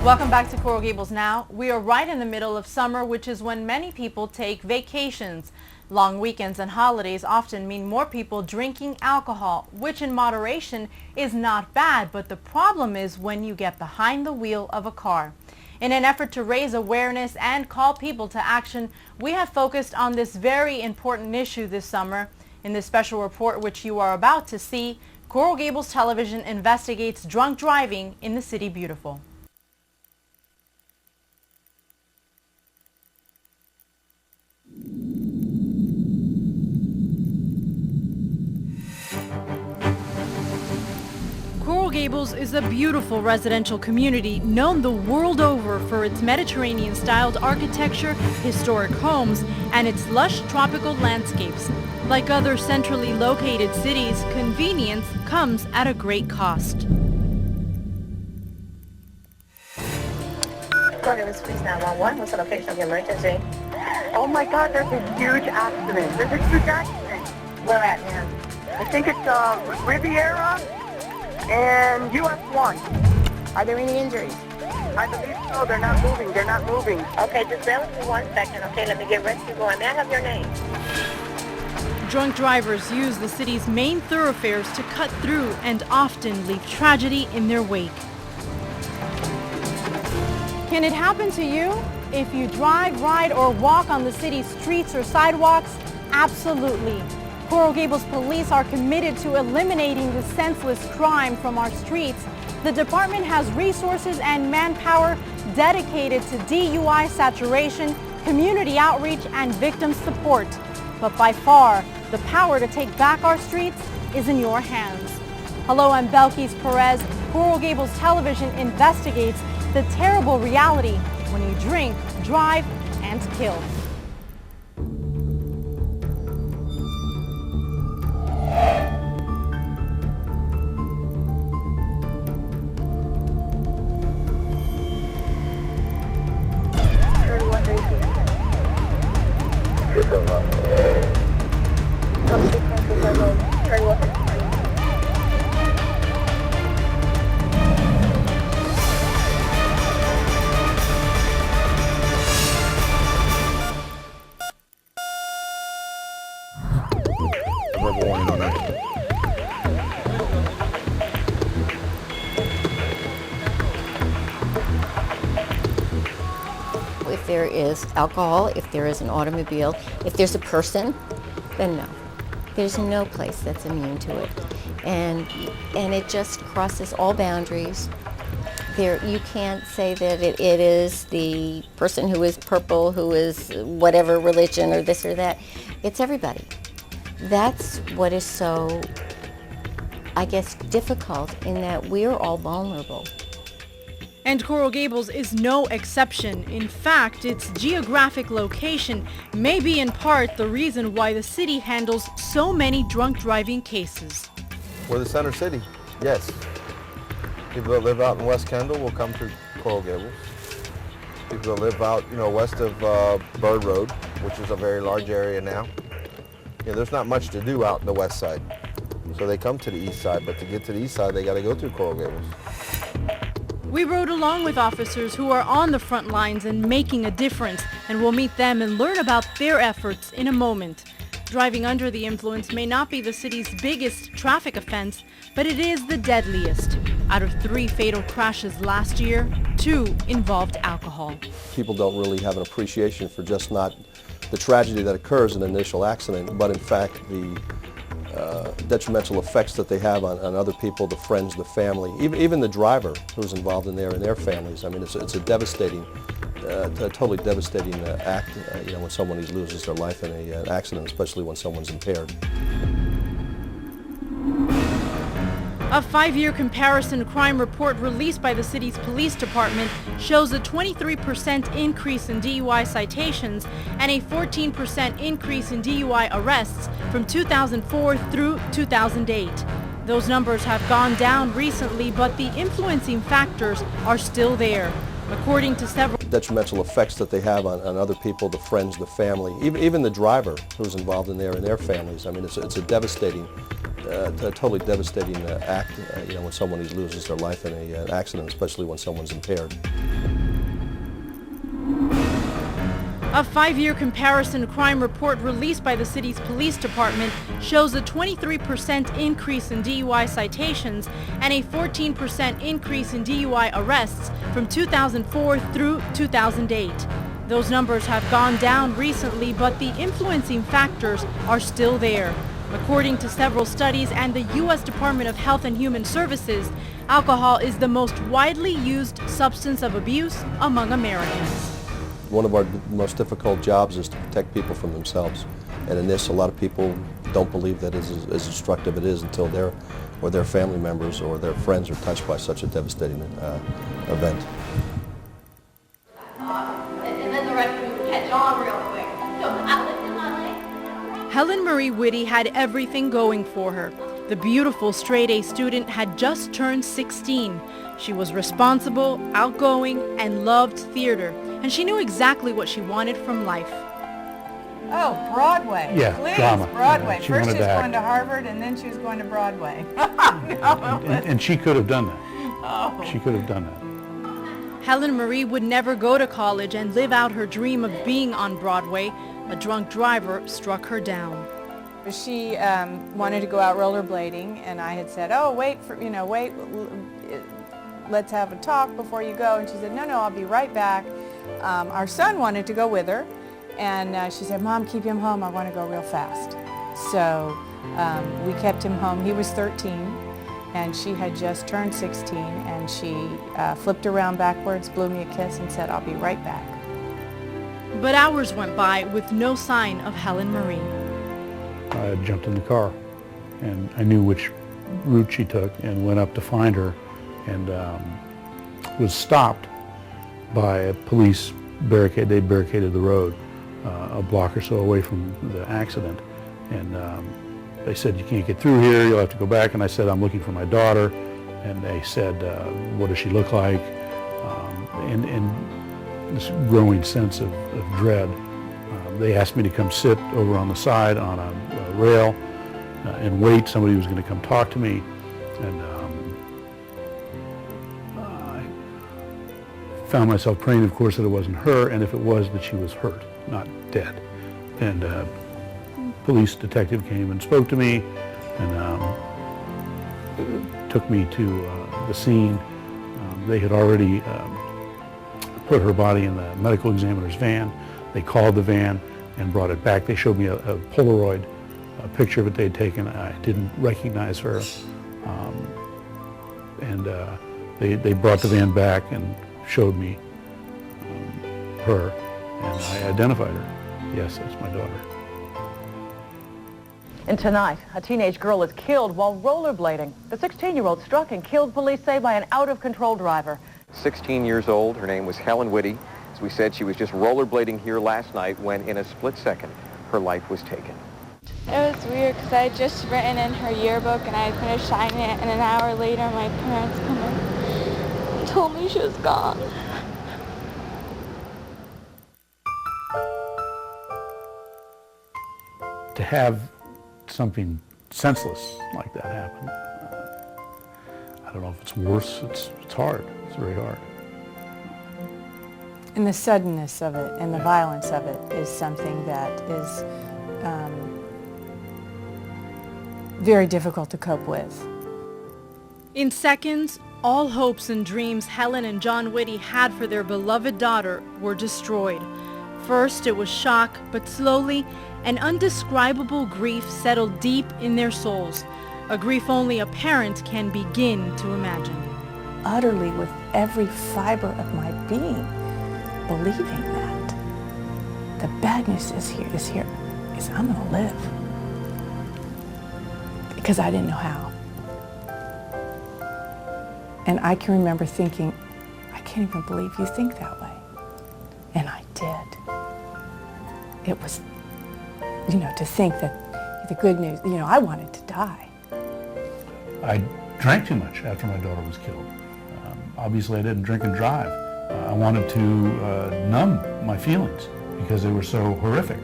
Welcome back to Coral Gables Now. We are right in the middle of summer, which is when many people take vacations. Long weekends and holidays often mean more people drinking alcohol, which in moderation is not bad, but the problem is when you get behind the wheel of a car. In an effort to raise awareness and call people to action, we have focused on this very important issue this summer. In this special report, which you are about to see, Coral Gables Television investigates drunk driving in the City Beautiful. Coral Gables is a beautiful residential community known the world over for its Mediterranean-styled architecture, historic homes, and its lush tropical landscapes. Like other centrally located cities, convenience comes at a great cost. Coral Gables Police 911. What's the location of your emergency? Oh my God, there's a huge accident. There's a huge accident. Where at, ma'am? I think it's Riviera and US 1. Are there any injuries? I believe so. They're not moving. They're not moving. Okay, just bear with me 1 second. Okay, let me get rescue going. May I have your name? Drunk drivers use the city's main thoroughfares to cut through and often leave tragedy in their wake. Can it happen to you? If you drive, ride, or walk on the city's streets or sidewalks? Absolutely. Coral Gables police are committed to eliminating the senseless crime from our streets. The department has resources and manpower dedicated to DUI saturation, community outreach, and victim support. But by far, the power to take back our streets is in your hands. Hello, I'm Belkis Perez. Coral Gables Television investigates the terrible reality when you drink, drive, and kill. Verbal warning on that. If there is alcohol, if there is an automobile, if there's a person, then no. There's no place that's immune to it. And it just crosses all boundaries. You can't say that it is the person who is purple, who is whatever religion or this or that. It's everybody. That's what is so, I guess, difficult in that we're all vulnerable. And Coral Gables is no exception. In fact, its geographic location may be in part the reason why the city handles so many drunk driving cases. We're the center city, yes. People that live out in West Kendall will come through Coral Gables. People that live out, west of Bird Road, which is a very large area now. There's not much to do out in the west side. So they come to the east side, but to get to the east side, they got to go through Coral Gables. We rode along with officers who are on the front lines and making a difference, and we'll meet them and learn about their efforts in a moment. Driving under the influence may not be the city's biggest traffic offense, but it is the deadliest. Out of 3 fatal crashes last year, 2 involved alcohol. People don't really have an appreciation for just not the tragedy that occurs in an initial accident, but in fact the detrimental effects that they have on other people, the friends, the family, even the driver who's involved in there and their families. I mean, it's a devastating, a totally devastating act, when someone loses their life in an accident, especially when someone's impaired. A 5-year comparison crime report released by the city's police department shows a 23% increase in DUI citations and a 14% increase in DUI arrests from 2004 through 2008. Those numbers have gone down recently, but the influencing factors are still there. According to several detrimental effects that they have on other people, the friends, the family, even the driver who's involved in there and their families. I mean, it's a devastating, a totally devastating act, you know, when someone loses their life in an accident, especially when someone's impaired. A 5-year comparison crime report released by the city's police department shows a 23% increase in DUI citations and a 14% increase in DUI arrests from 2004 through 2008. Those numbers have gone down recently, but the influencing factors are still there. According to several studies and the U.S. Department of Health and Human Services, alcohol is the most widely used substance of abuse among Americans. One of our most difficult jobs is to protect people from themselves. And in this, a lot of people don't believe that as destructive it is until their family members or their friends are touched by such a devastating event. And then the rest of me would catch on real quick. So I lived in my life. Helen Marie Witty had everything going for her. The beautiful straight-A student had just turned 16. She was responsible, outgoing, and loved theater, and she knew exactly what she wanted from life. Oh, Broadway. Yeah, Please, drama. Broadway. She First wanted she was to going act. to Harvard, and then she was going to Broadway. And she could have done that. Oh. She could have done that. Helen Marie would never go to college and live out her dream of being on Broadway. A drunk driver struck her down. She wanted to go out rollerblading, and I had said, "Oh, wait, let's have a talk before you go." And she said, "No, I'll be right back." Our son wanted to go with her, and she said, "Mom, keep him home. I want to go real fast." So we kept him home. He was 13, and she had just turned 16, and she flipped around backwards, blew me a kiss, and said, "I'll be right back." But hours went by with no sign of Helen Marie. I had jumped in the car, and I knew which route she took and went up to find her, and was stopped by a police barricade. They barricaded the road a block or so away from the accident, and they said, "You can't get through here, you'll have to go back." And I said, "I'm looking for my daughter." And they said, "What does she look like?" And this growing sense of dread. They asked me to come sit over on the side on a rail and wait. Somebody was going to come talk to me. And I found myself praying, of course, that it wasn't her, and if it was, that she was hurt, not dead. And a police detective came and spoke to me and took me to the scene. They had already put her body in the medical examiner's van. They called the van and brought it back. They showed me a Polaroid picture of it they'd taken. I didn't recognize her. They brought the van back and showed me her, and I identified her. Yes, that's my daughter. And tonight, a teenage girl is killed while rollerblading. The 16-year-old struck and killed, police say, by an out-of-control driver. 16 years old. Her name was Helen Witty. As we said, she was just rollerblading here last night when, in a split second, her life was taken. It was weird because I had just written in her yearbook and I had finished signing it, and an hour later my parents come in and told me she was gone. To have something senseless like that happen, I don't know if it's worse. It's hard. It's very hard. And the suddenness of it and the violence of it is something that is very difficult to cope with. In seconds, all hopes and dreams Helen and John Witty had for their beloved daughter were destroyed. First, it was shock, but slowly, an undescribable grief settled deep in their souls, a grief only a parent can begin to imagine. Utterly, with every fiber of my being, believing that the bad news is I'm going to live. Because I didn't know how. And I can remember thinking, I can't even believe you think that way. And I did. It was, to think that the good news, I wanted to die. I drank too much after my daughter was killed. Obviously, I didn't drink and drive. I wanted to numb my feelings because they were so horrific.